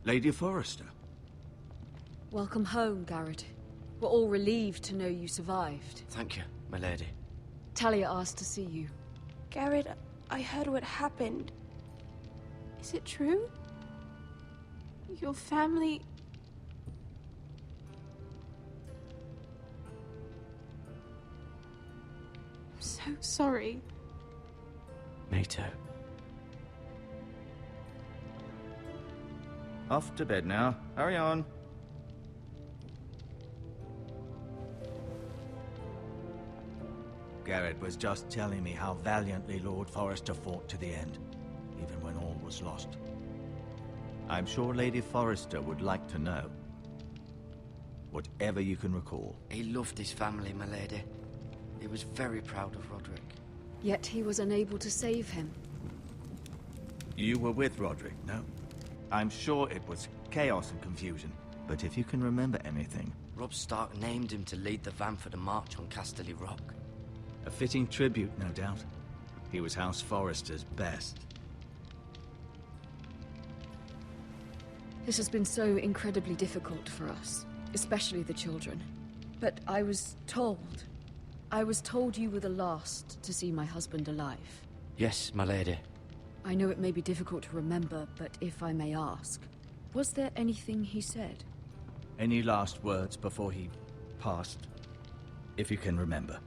Lady Forrester. Welcome home, Garrett. We're all relieved to know you survived. Thank you, my lady. Talia asked to see you. Garrett, I heard what happened. Is it true? Your family... I'm so sorry. Me too. Off to bed now. Hurry on. Garrett was just telling me how valiantly Lord Forrester fought to the end, even when all was lost. I'm sure Lady Forrester would like to know. Whatever you can recall. He loved his family, my lady. He was very proud of Roderick. Yet he was unable to save him. You were with Roderick, no? I'm sure it was chaos and confusion, but if you can remember anything... Robb Stark named him to lead the van for the march on Casterly Rock. A fitting tribute, no doubt. He was House Forrester's best. This has been so incredibly difficult for us, especially the children. But I was told you were the last to see my husband alive. Yes, my lady. I know it may be difficult to remember, but if I may ask, was there anything he said? Any last words before he passed? If you can remember.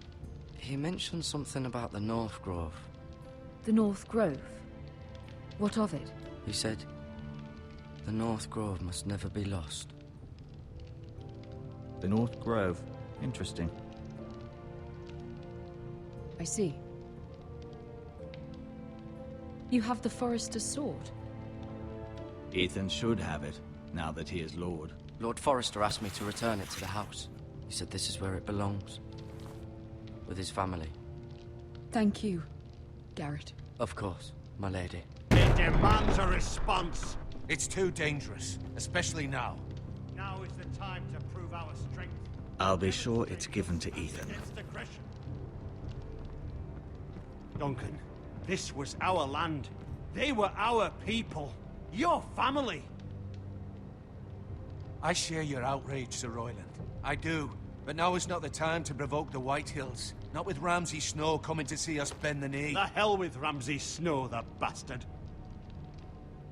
He mentioned something about the North Grove. The North Grove? What of it? He said, the North Grove must never be lost. The North Grove. Interesting. I see. You have the Forrester's sword. Ethan should have it, now that he is Lord. Lord Forrester asked me to return it to the house. He said this is where it belongs. With his family. Thank you, Garrett. Of course, my lady. It demands a response. It's too dangerous, especially now. Now is the time to prove our strength. I'll be sure it's given to Ethan. Against aggression. Duncan, this was our land. They were our people. Your family. I share your outrage, Sir Royland. I do. But now is not the time to provoke the Whitehills. Not with Ramsay Snow coming to see us bend the knee. The hell with Ramsay Snow, the bastard.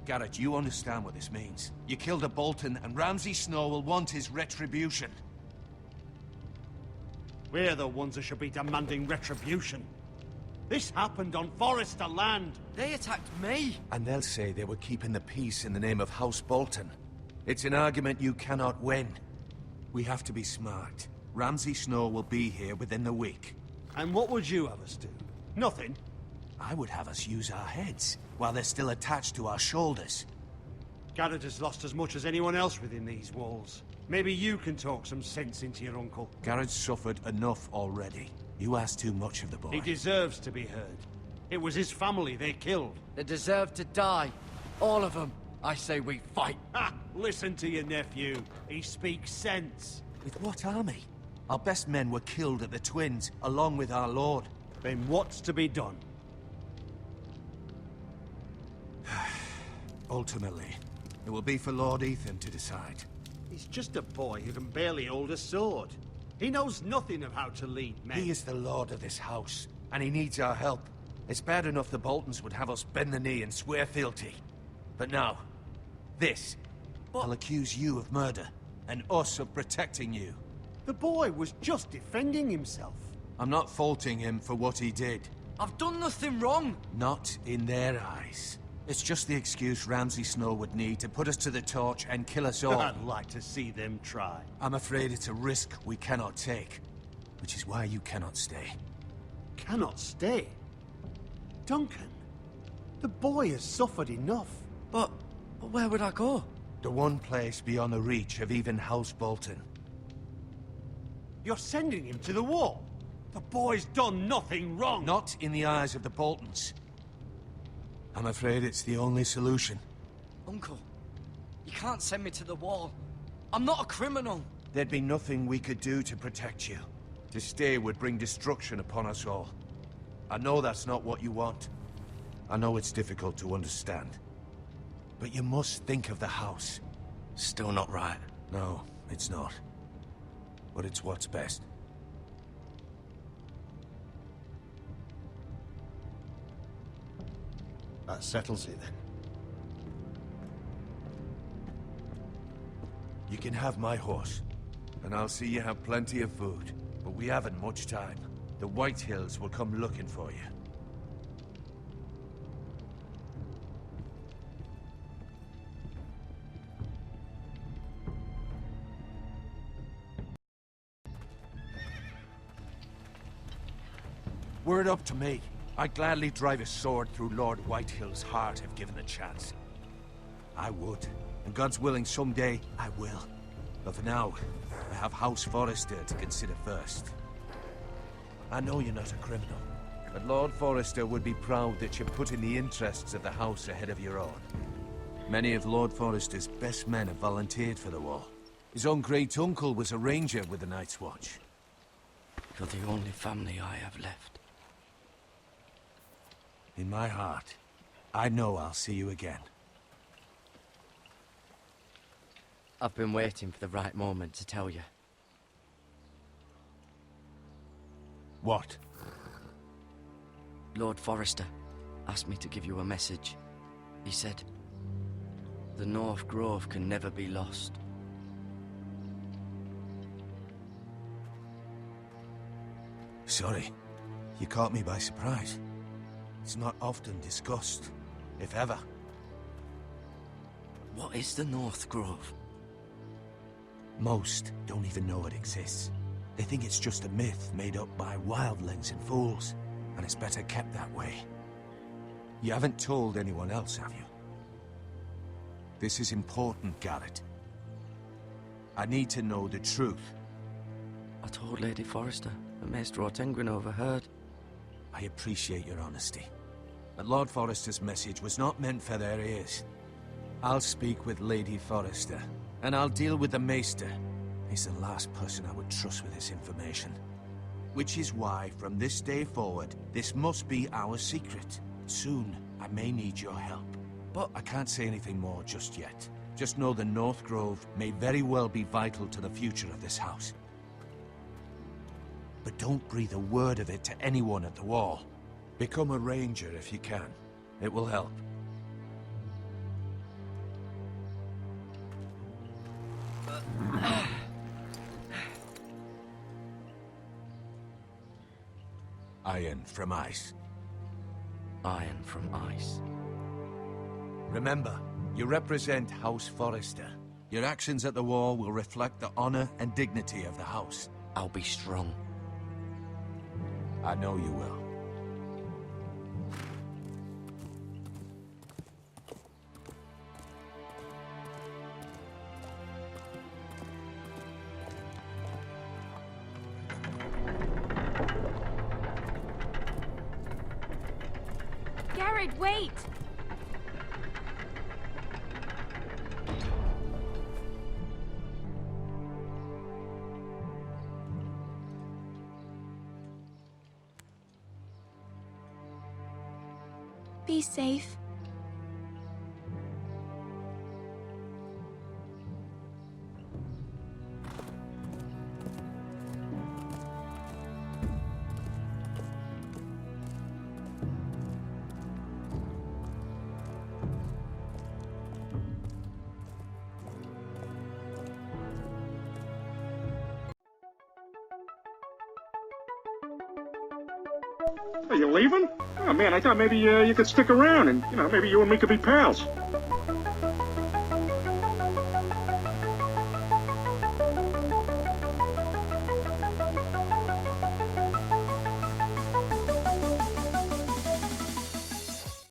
Garrett, you understand what this means. You killed a Bolton, and Ramsay Snow will want his retribution. We're the ones that should be demanding retribution. This happened on Forrester land. They attacked me! And they'll say they were keeping the peace in the name of House Bolton. It's an argument you cannot win. We have to be smart. Ramsay Snow will be here within the week. And what would you have us do? Nothing. I would have us use our heads, while they're still attached to our shoulders. Garrett has lost as much as anyone else within these walls. Maybe you can talk some sense into your uncle. Garrett's suffered enough already. You ask too much of the boy. He deserves to be heard. It was his family they killed. They deserve to die. All of them. I say we fight. Ha! Listen to your nephew. He speaks sense. With what army? Our best men were killed at the Twins, along with our lord. Then what's to be done? Ultimately, it will be for Lord Ethan to decide. He's just a boy who can barely hold a sword. He knows nothing of how to lead men. He is the lord of this house, and he needs our help. It's bad enough the Boltons would have us bend the knee and swear fealty. But now, this. I'll accuse you of murder, and us of protecting you. The boy was just defending himself. I'm not faulting him for what he did. I've done nothing wrong. Not in their eyes. It's just the excuse Ramsay Snow would need to put us to the torch and kill us all. I'd like to see them try. I'm afraid it's a risk we cannot take, which is why you cannot stay. Cannot stay? Duncan, the boy has suffered enough. But where would I go? The one place beyond the reach of even House Bolton. You're sending him to the wall. The boy's done nothing wrong. Not in the eyes of the Boltons. I'm afraid it's the only solution. Uncle, you can't send me to the wall. I'm not a criminal. There'd be nothing we could do to protect you. To stay would bring destruction upon us all. I know that's not what you want. I know it's difficult to understand. But you must think of the house. Still not right. No, it's not. But it's what's best. That settles it then. You can have my horse, and I'll see you have plenty of food. But we haven't much time. The White Hills will come looking for you. Were it up to me, I'd gladly drive a sword through Lord Whitehill's heart if given the chance. I would, and God's willing someday I will. But for now, I have House Forrester to consider first. I know you're not a criminal, but Lord Forrester would be proud that you're putting the interests of the house ahead of your own. Many of Lord Forrester's best men have volunteered for the war. His own great-uncle was a ranger with the Night's Watch. You're the only family I have left. In my heart, I know I'll see you again. I've been waiting for the right moment to tell you. What? Lord Forrester asked me to give you a message. He said, the North Grove can never be lost. Sorry, you caught me by surprise. It's not often discussed, if ever. What is the North Grove? Most don't even know it exists. They think it's just a myth made up by wildlings and fools, and it's better kept that way. You haven't told anyone else, have you? This is important, Garrett. I need to know the truth. I told Lady Forrester, but Maester Ortengryn overheard. I appreciate your honesty. But Lord Forrester's message was not meant for their ears. I'll speak with Lady Forrester, and I'll deal with the Maester. He's the last person I would trust with this information. Which is why, from this day forward, this must be our secret. Soon, I may need your help. But I can't say anything more just yet. Just know the North Grove may very well be vital to the future of this house. But don't breathe a word of it to anyone at the wall. Become a ranger if you can. It will help. Iron from ice. Iron from ice. Remember, you represent House Forrester. Your actions at the war will reflect the honor and dignity of the house. I'll be strong. I know you will. Garrett, wait! Be safe. Are you leaving? Oh man, I thought maybe you could stick around and, maybe you and me could be pals.